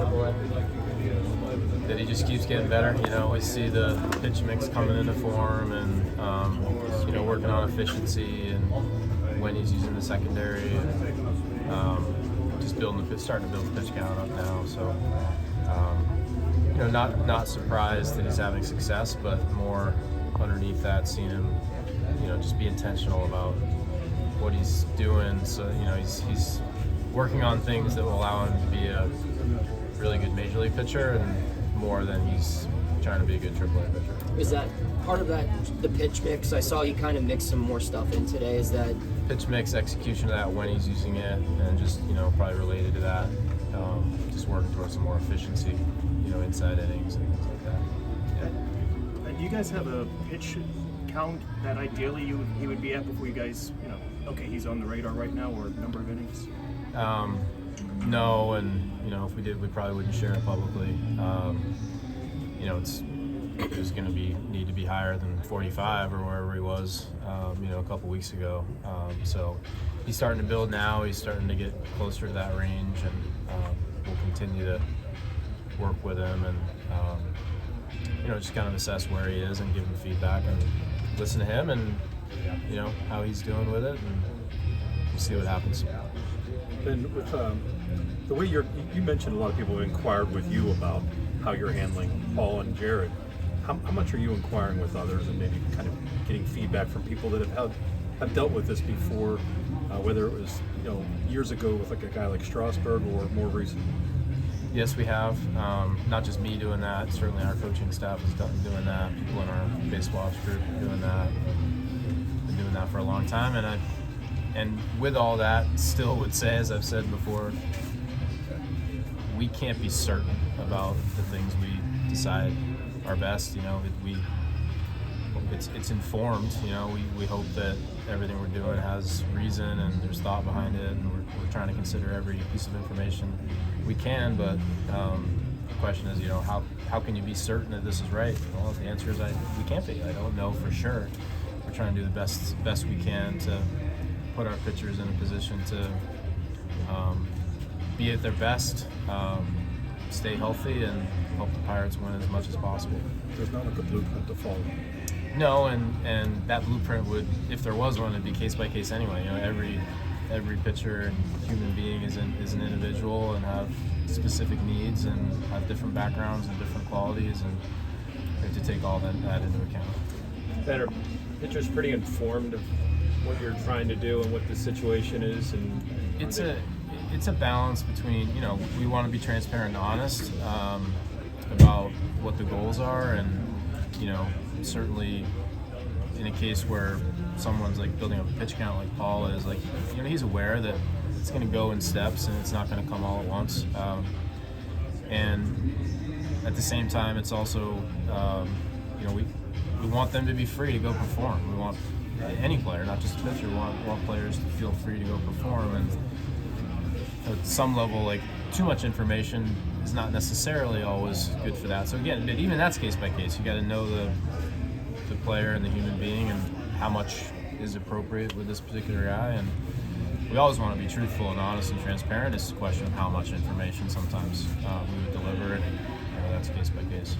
AAA. That he just keeps getting better. You know, we see the pitch mix coming into form, and you know, working on efficiency and when he's using the secondary, and just starting to build the pitch count up now. So, you know, not surprised that he's having success, but more underneath that, seeing him, you know, just be intentional about what he's doing. So, you know, he's working on things that will allow him to be a really good major league pitcher, and more than he's trying to be a good AAA pitcher. Is that part of that, the pitch mix? I saw you kind of mix some more stuff in today. Is that pitch mix, execution of that when he's using it, and just, you know, probably related to that, just working towards some more efficiency, you know, inside innings and things like that. Yeah. Do you guys have a pitch count that ideally he would be at before you guys, you know, okay, he's on the radar right now, or number of innings? No, and you know, if we did, we probably wouldn't share it publicly. You know, it was going to need to be higher than 45 or wherever he was, you know, a couple weeks ago. So he's starting to build now. He's starting to get closer to that range, and we'll continue to work with him and you know, just kind of assess where he is and give him feedback and listen to him, and you know, how he's doing with it, and we'll see what happens. And with the way you mentioned, a lot of people have inquired with you about how you're handling Paul and Jared. How much are you inquiring with others, and maybe kind of getting feedback from people that have dealt with this before, whether it was, you know, years ago with like a guy like Strasburg, or more recent? Yes, we have. Not just me doing that. Certainly our coaching staff has done doing that. People in our baseball ops group are doing that. Been doing that for a long time, and with all that, still would say, as I've said before, we can't be certain about the things we decide are best. You know, it's informed. You know, we hope that everything we're doing has reason and there's thought behind it, and we're trying to consider every piece of information we can. But the question is, you know, how can you be certain that this is right? Well, the answer is we can't be. I don't know for sure. We're trying to do the best we can to put our pitchers in a position to be at their best, stay healthy, and help the Pirates win as much as possible. There's not like a blueprint to follow. No, and that blueprint would, if there was one, it'd be case by case anyway. You know, every pitcher and human being is an individual and have specific needs and have different backgrounds and different qualities, and we have to take all that into account. Ben, are pitchers pretty informed of what you're trying to do and what the situation is? And it's a balance between, you know, we want to be transparent and honest about what the goals are, and you know, certainly in a case where someone's like building up a pitch count like Paul is, like, you know, he's aware that it's going to go in steps and it's not going to come all at once, and at the same time it's also you know, we want them to be free to go perform. We want any player, not just a pitcher, we want players to feel free to go perform, and at some level, like, too much information is not necessarily always good for that. So again, but even that's case by case. You got to know the player and the human being and how much is appropriate with this particular guy. And we always want to be truthful and honest and transparent. It's a question of how much information sometimes we would deliver, and you know, that's case by case.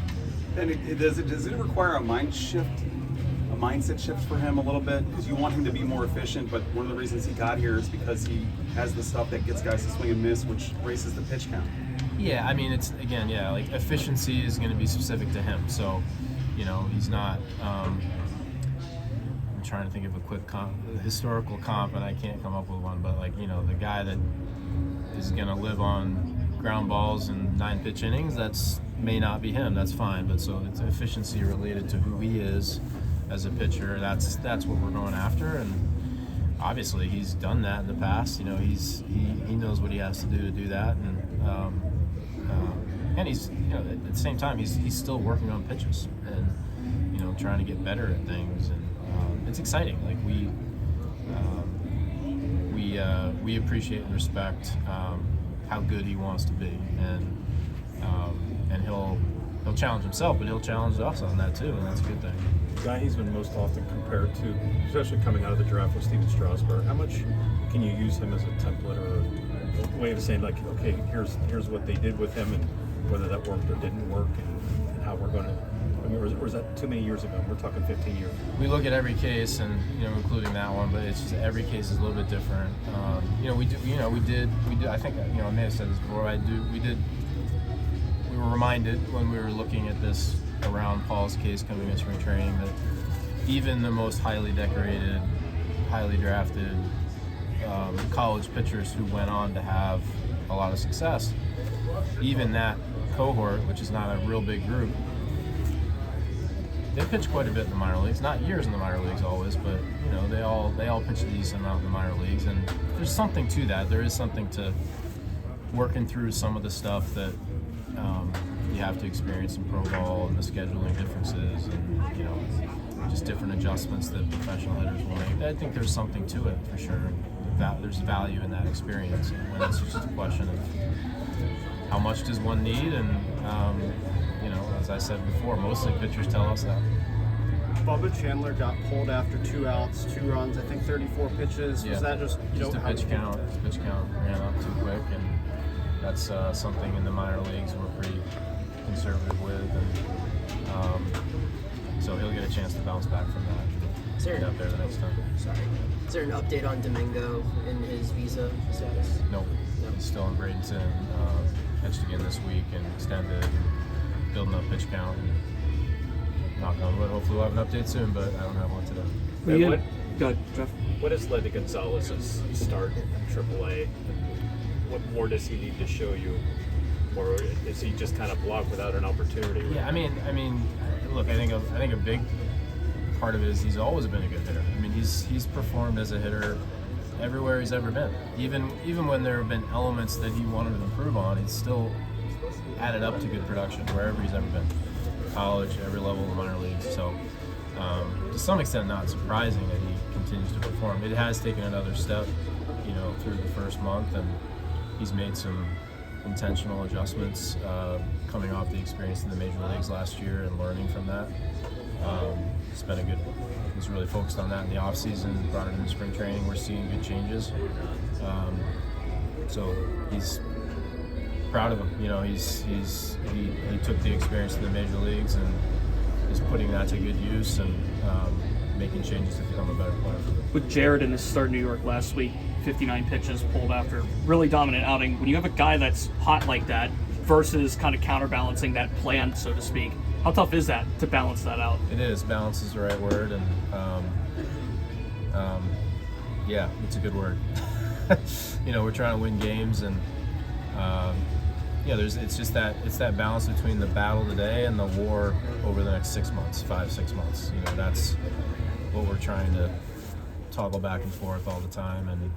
And does it require a mindset shift for him a little bit? Because you want him to be more efficient, but one of the reasons he got here is because he has the stuff that gets guys to swing and miss, which raises the pitch count. Yeah, I mean, it's, again, yeah, like, efficiency is going to be specific to him. So, you know, he's not, I'm trying to think of a quick historical comp, and I can't come up with one, but, like, you know, the guy that is going to live on ground balls and 9-pitch innings, that's may not be him. That's fine. But so it's efficiency related to who he is as a pitcher. That's what we're going after, and obviously he's done that in the past. You know, he knows what he has to do that, and he's, you know, at the same time he's still working on pitches and, you know, trying to get better at things, and it's exciting. Like, we appreciate and respect how good he wants to be, and he'll challenge himself, but he'll challenge us on that too, and that's a good thing. The guy he's been most often compared to, especially coming out of the draft, with Steven Strasburg. How much can you use him as a template or a way of saying like, okay, here's what they did with him and whether that worked or didn't work and how we're going to. I mean, or is that too many years ago? We're talking 15 years. We look at every case, and including that one, but it's just every case is a little bit different. We did. I think I may have said this before. We were reminded when we were looking at this around Paul's case coming in spring training that even the most highly decorated, highly drafted college pitchers who went on to have a lot of success, even that cohort, which is not a real big group, they pitch quite a bit in the minor leagues. Not years in the minor leagues always, but they all pitch a decent amount in the minor leagues. And there's something to that. There is something to working through some of the stuff that you have to experience in pro ball and the scheduling differences and just different adjustments that professional hitters will make. I think there's something to it for sure. There's value in that experience, and it's just a question of how much does one need and. As I said before, mostly pitchers tell us that. Bubba Chandler got pulled after 2 outs, 2 runs, I think 34 pitches. Yeah. Was that just a pitch count? His pitch count ran up too quick, and that's something in the minor leagues we're pretty conservative with, and so he'll get a chance to bounce back from that. Is there Get out there the next time. Sorry. Is there an update on Domingo and his visa status? Nope. He's still in Bradenton. Pitched again this week and extended. Building up pitch count. And knock on wood. Hopefully we'll have an update soon, but I don't have one today. Go ahead, Jeff. What has led to Gonzalez's start in AAA? What more does he need to show you, or is he just kind of blocked without an opportunity? Yeah, I mean, look, I think a big part of it is he's always been a good hitter. I mean, he's performed as a hitter everywhere he's ever been. Even when there have been elements that he wanted to improve on, he's still added up to good production wherever he's ever been. College, every level of the minor leagues. So to some extent not surprising that he continues to perform. It has taken another step, through the first month, and he's made some intentional adjustments coming off the experience in the major leagues last year and learning from that. He's really focused on that in the off season, brought it into spring training. We're seeing good changes. So he's proud of him. He took the experience in the major leagues and is putting that to good use and making changes to become a better player. With Jared in his start in New York last week, 59 pitches pulled after really dominant outing. When you have a guy that's hot like that versus kind of counterbalancing that plan, so to speak, how tough is that to balance that out? It is. Balance is the right word, and yeah, it's a good word. We're trying to win games, and it's that balance between the battle today and the war over the next 6 months, 5-6 months. That's what we're trying to toggle back and forth all the time, and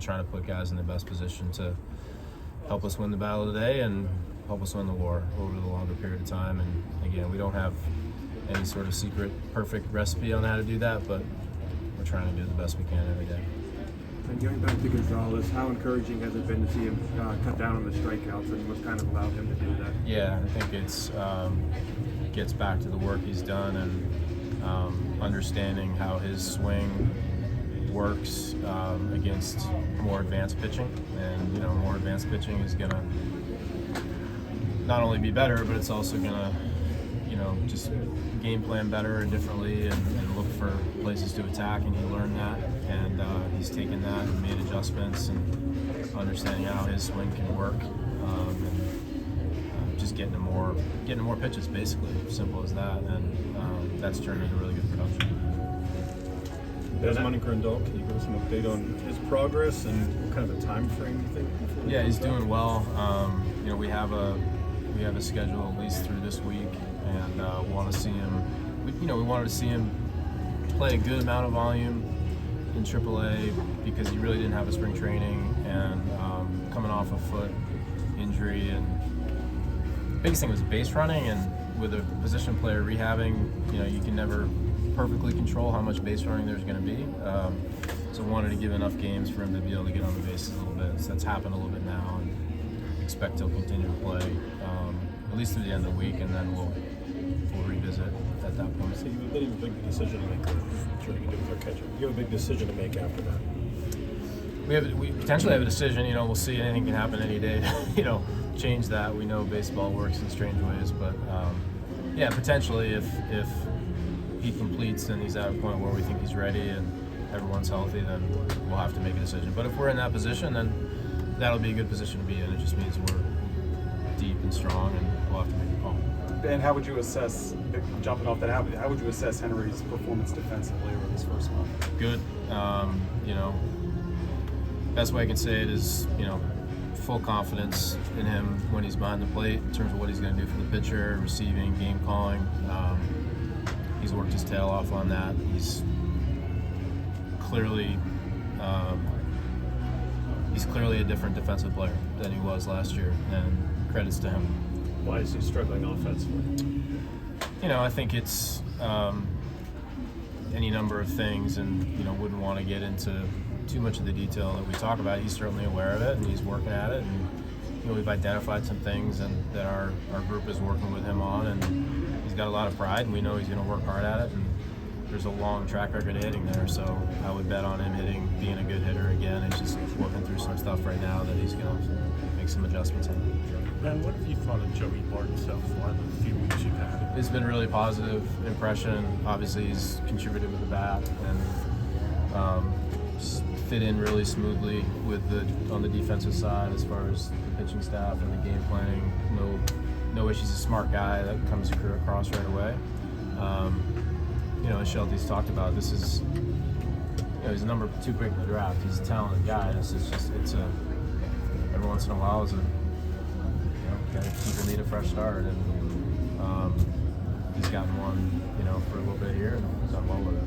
trying to put guys in the best position to help us win the battle today and help us win the war over the longer period of time. And again, we don't have any sort of secret perfect recipe on how to do that, but we're trying to do the best we can every day. And going back to Gonzalez, how encouraging has it been to see him cut down on the strikeouts, and what's kind of allowed him to do that? Yeah, I think it's gets back to the work he's done and understanding how his swing works against more advanced pitching. And more advanced pitching is gonna not only be better, but it's also gonna just game plan better and differently and look for places to attack, and he learned that, and he's taken that and made adjustments and understanding how his swing can work, and just getting to more pitches, basically, simple as that, and that's turned into really good production. Desmond Grandal, can you give us an update on his progress and what kind of a time frame you think? Yeah, he's doing well. We have a schedule at least through this week, and want to see him. We wanted to see him play a good amount of volume in AAA because he really didn't have a spring training, and coming off a foot injury, and the biggest thing was base running, and with a position player rehabbing, you can never perfectly control how much base running there's going to be. So wanted to give enough games for him to be able to get on the bases a little bit. So that's happened a little bit now, and expect he'll continue to play at least through the end of the week, and then we'll revisit at that point. So you have a big decision to make. I'm sure you can do with your catcher. You have a big decision to make after that. we potentially have a decision. You know, we'll see. Anything can happen any day. To, change that. We know baseball works in strange ways, but yeah, potentially if he completes and he's at a point where we think he's ready and everyone's healthy, then we'll have to make a decision. But if we're in that position, then that'll be a good position to be in. It just means we're deep and strong, and we'll have to make a call. Ben, how would you assess, jumping off that, how would you assess Henry's performance defensively over this first month? Good. Best way I can say it is, full confidence in him when he's behind the plate in terms of what he's going to do for the pitcher, receiving, game calling. He's worked his tail off on that. He's clearly a different defensive player than he was last year, and credits to him. Why is he struggling offensively? I think it's any number of things, and wouldn't want to get into too much of the detail that we talk about. He's certainly aware of it, and he's working at it, and we've identified some things and that our group is working with him on, and he's got a lot of pride, and we know he's going to work hard at it, and there's a long track record of hitting there, so I would bet on him being a good hitter again. He's just working through some stuff right now that he's going to make some adjustments in. Ben, what have you thought of Joey Barton so far in the few weeks you've had him? It's been a really positive impression. Obviously, he's contributed with the bat and just fit in really smoothly on the defensive side as far as the pitching staff and the game planning. No issues. He's a smart guy that comes across right away. As Shelty's talked about, this is he's a number 2 pick in the draft. He's a talented guy. Every once in a while people need a fresh start, and he's gotten one for a little bit here and done well with it.